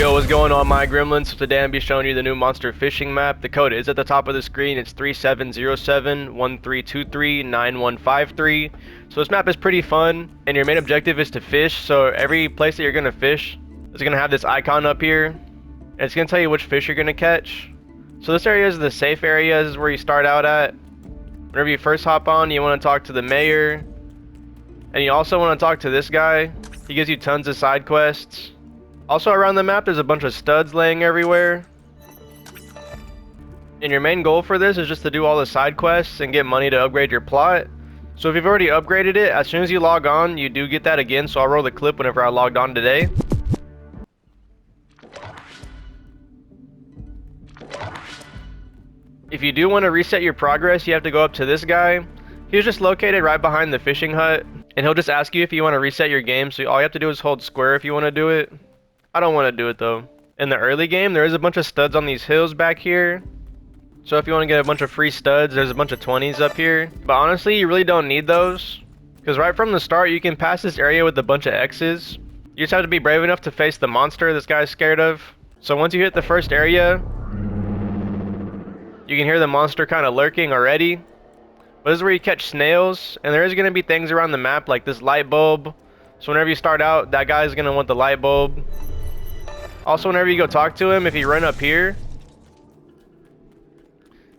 Yo, what's going on, my gremlins? So today I'm be showing you the new monster fishing map. The code is at the top of the screen. It's 3707-1323-9153. So this map is pretty fun, and your main objective is to fish. So every place that you're gonna fish is gonna have this icon up here, and it's gonna tell you which fish you're gonna catch. So this area is the safe area. This is where you start out at. Whenever you first hop on, you want to talk to the mayor, and you also want to talk to this guy. He gives you tons of side quests. Also around the map, there's a bunch of studs laying everywhere. And your main goal for this is just to do all the side quests and get money to upgrade your plot. So if you've already upgraded it, as soon as you log on, you do get that again. So I'll roll the clip whenever I logged on today. If you do want to reset your progress, you have to go up to this guy. He's just located right behind the fishing hut, and he'll just ask you if you want to reset your game. So all you have to do is hold square if you want to do it. I don't want to do it though. In the early game, there is a bunch of studs on these hills back here. So if you want to get a bunch of free studs, there's a bunch of 20s up here. But honestly, you really don't need those, because right from the start, you can pass this area with a bunch of X's. You just have to be brave enough to face the monster this guy's scared of. So once you hit the first area, you can hear the monster kind of lurking already. But this is where you catch snails, and there is going to be things around the map like this light bulb. So whenever you start out, that guy's going to want the light bulb. Also, whenever you go talk to him, if you run up here,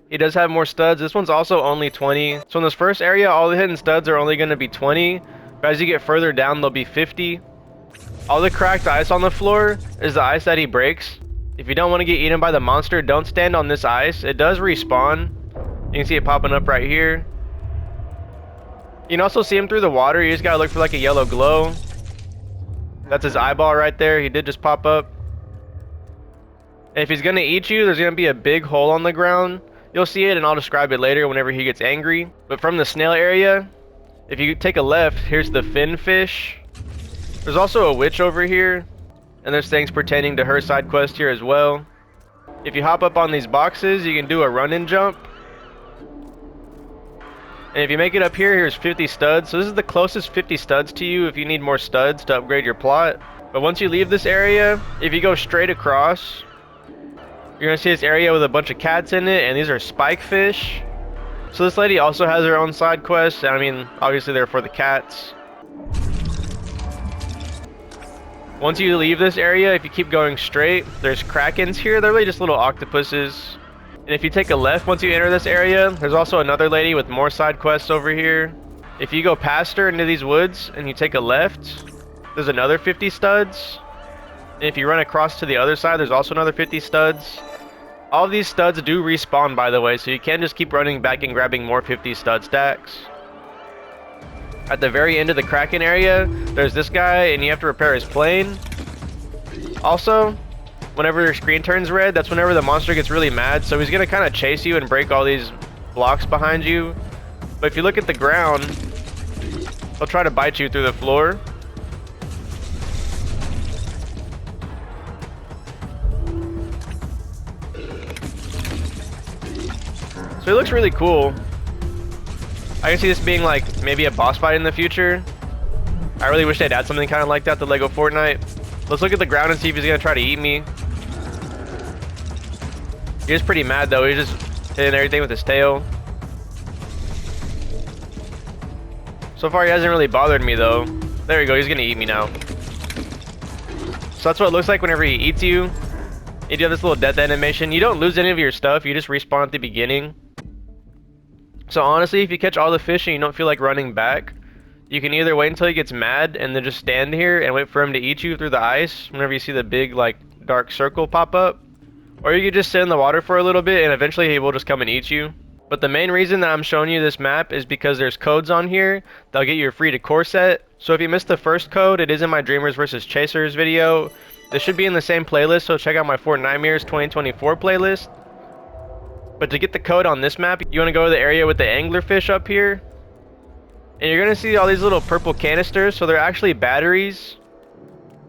he does have more studs. This one's also only 20. So in this first area, all the hidden studs are only going to be 20. But as you get further down, they'll be 50. All the cracked ice on the floor is the ice that he breaks. If you don't want to get eaten by the monster, don't stand on this ice. It does respawn. You can see it popping up right here. You can also see him through the water. You just gotta look for like a yellow glow. That's his eyeball right there. He did just pop up. And if he's gonna eat you, there's gonna be a big hole on the ground. You'll see it, and I'll describe it later whenever he gets angry. But from the snail area, if you take a left, here's the fin fish. There's also a witch over here, and there's things pertaining to her side quest here as well. If you hop up on these boxes, you can do a run and jump. And if you make it up here, here's 50 studs. So this is the closest 50 studs to you if you need more studs to upgrade your plot. But once you leave this area, if you go straight across, you're gonna see this area with a bunch of cats in it, and these are spike fish. So this lady also has her own side quests. I mean, obviously they're for the cats. Once you leave this area, if you keep going straight, there's krakens here. They're really just little octopuses. And if you take a left once you enter this area, there's also another lady with more side quests over here. If you go past her into these woods and you take a left, there's another 50 studs. And if you run across to the other side, there's also another 50 studs. All of these studs do respawn, by the way, so you can just keep running back and grabbing more 50 stud stacks. At the very end of the Kraken area, there's this guy, and you have to repair his plane. Also, whenever your screen turns red, that's whenever the monster gets really mad, so he's going to kind of chase you and break all these blocks behind you. But if you look at the ground, he'll try to bite you through the floor. So it looks really cool. I can see this being like maybe a boss fight in the future. I really wish they'd add something kind of like that to Lego Fortnite. Let's look at the ground and see if he's gonna try to eat me. He's pretty mad though. He's just hitting everything with his tail. So far he hasn't really bothered me though. There we go, he's gonna eat me now. So that's what it looks like whenever he eats you. You do have this little death animation. You don't lose any of your stuff, you just respawn at the beginning. So honestly, if you catch all the fish and you don't feel like running back, you can either wait until he gets mad and then just stand here and wait for him to eat you through the ice whenever you see the big like dark circle pop up. Or you could just sit in the water for a little bit and eventually he will just come and eat you. But the main reason that I'm showing you this map is because there's codes on here that'll get you a free decor set. So if you missed the first code, it is in my Dreamers vs Chasers video. This should be in the same playlist, so check out my Fortnitemares 2024 playlist. But to get the code on this map, you want to go to the area with the anglerfish up here. And you're going to see all these little purple canisters, so they're actually batteries.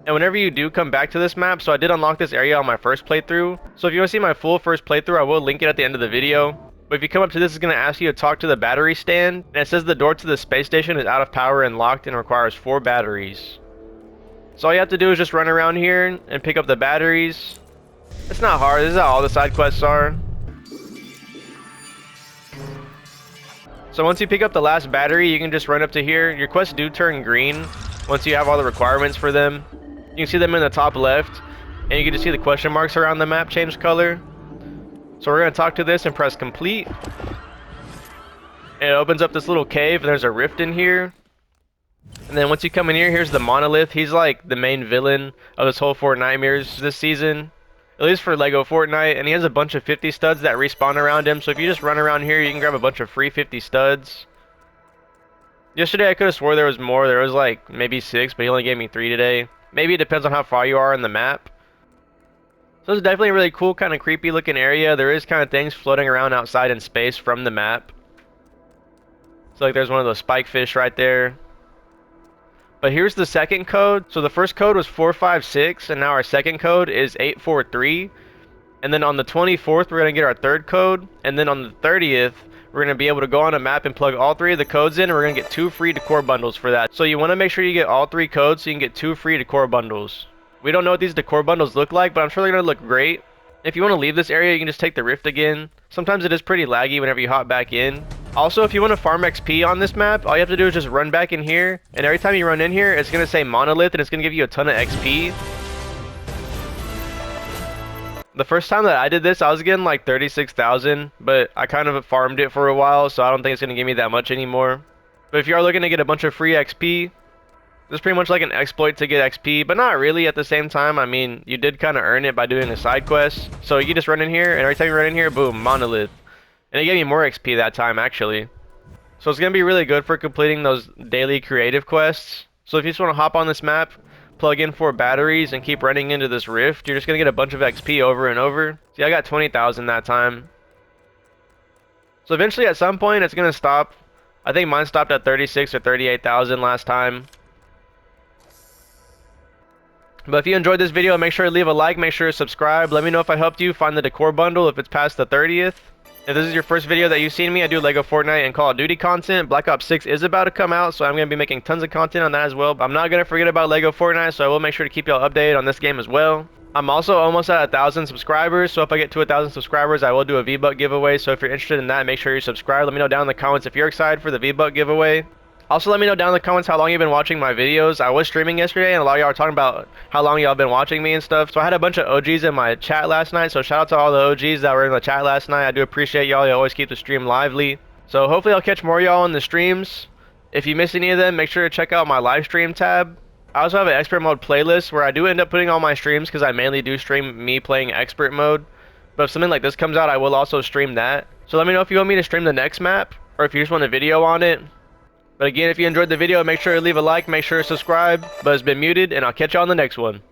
And whenever you do come back to this map, so I did unlock this area on my first playthrough. So if you want to see my full first playthrough, I will link it at the end of the video. But if you come up to this, it's going to ask you to talk to the battery stand. And it says the door to the space station is out of power and locked and requires 4 batteries. So all you have to do is just run around here and pick up the batteries. It's not hard. This is how all the side quests are. So once you pick up the last battery, you can just run up to here. Your quests do turn green once you have all the requirements for them. You can see them in the top left, and you can just see the question marks around the map change color. So we're going to talk to this and press complete. And it opens up this little cave, and there's a rift in here. And then once you come in here, here's the monolith. He's like the main villain of this whole Fortnitemares this season. At least for Lego Fortnite, and he has a bunch of 50 studs that respawn around him, so if you just run around here, you can grab a bunch of free 50 studs. Yesterday I could have swore there was more. There was like maybe 6, but he only gave me 3 today. Maybe it depends on how far you are in the map. So it's definitely a really cool, kind of creepy looking area. There is kind of things floating around outside in space from the map. So like there's one of those spike fish right there. But here's the second code. So the first code was 456, and now our second code is 843. And then on the 24th, we're going to get our third code. And then on the 30th, we're going to be able to go on a map and plug all 3 of the codes in, and we're going to get 2 free decor bundles for that. So you want to make sure you get all 3 codes so you can get 2 free decor bundles. We don't know what these decor bundles look like, but I'm sure they're going to look great. If you want to leave this area, you can just take the rift again. Sometimes it is pretty laggy whenever you hop back in. Also, if you want to farm XP on this map, all you have to do is just run back in here, and every time you run in here, it's going to say monolith, and it's going to give you a ton of XP. The first time that I did this, I was getting like 36,000, but I kind of farmed it for a while, so I don't think it's going to give me that much anymore. But if you are looking to get a bunch of free XP, this is pretty much like an exploit to get XP, but not really at the same time. I mean, you did kind of earn it by doing a side quest. So you can just run in here, and every time you run in here, boom, monolith. And it gave me more XP that time, actually. So it's going to be really good for completing those daily creative quests. So if you just want to hop on this map, plug in 4 batteries, and keep running into this rift, you're just going to get a bunch of XP over and over. See, I got 20,000 that time. So eventually, at some point, it's going to stop. I think mine stopped at 36 or 38,000 last time. But if you enjoyed this video, make sure to leave a like, make sure to subscribe. Let me know if I helped you find the decor bundle if it's past the 30th. If this is your first video that you've seen me, I do Lego Fortnite and Call of Duty content. Black Ops 6 is about to come out, so I'm going to be making tons of content on that as well. But I'm not going to forget about Lego Fortnite, so I will make sure to keep y'all updated on this game as well. I'm also almost at 1,000 subscribers, so if I get to 1,000 subscribers, I will do a V-Buck giveaway. So if you're interested in that, make sure you subscribe. Let me know down in the comments if you're excited for the V-Buck giveaway. Also, let me know down in the comments how long you've been watching my videos. I was streaming yesterday, and a lot of y'all are talking about how long y'all been watching me and stuff. So I had a bunch of OGs in my chat last night, so shout out to all the OGs that were in the chat last night. I do appreciate y'all. You always keep the stream lively. So hopefully I'll catch more of y'all in the streams. If you miss any of them, make sure to check out my live stream tab. I also have an expert mode playlist where I do end up putting all my streams because I mainly do stream me playing expert mode. But if something like this comes out, I will also stream that. So let me know if you want me to stream the next map, or if you just want a video on it. But again, if you enjoyed the video, make sure to leave a like, make sure to subscribe. But it's been muted, and I'll catch you on the next one.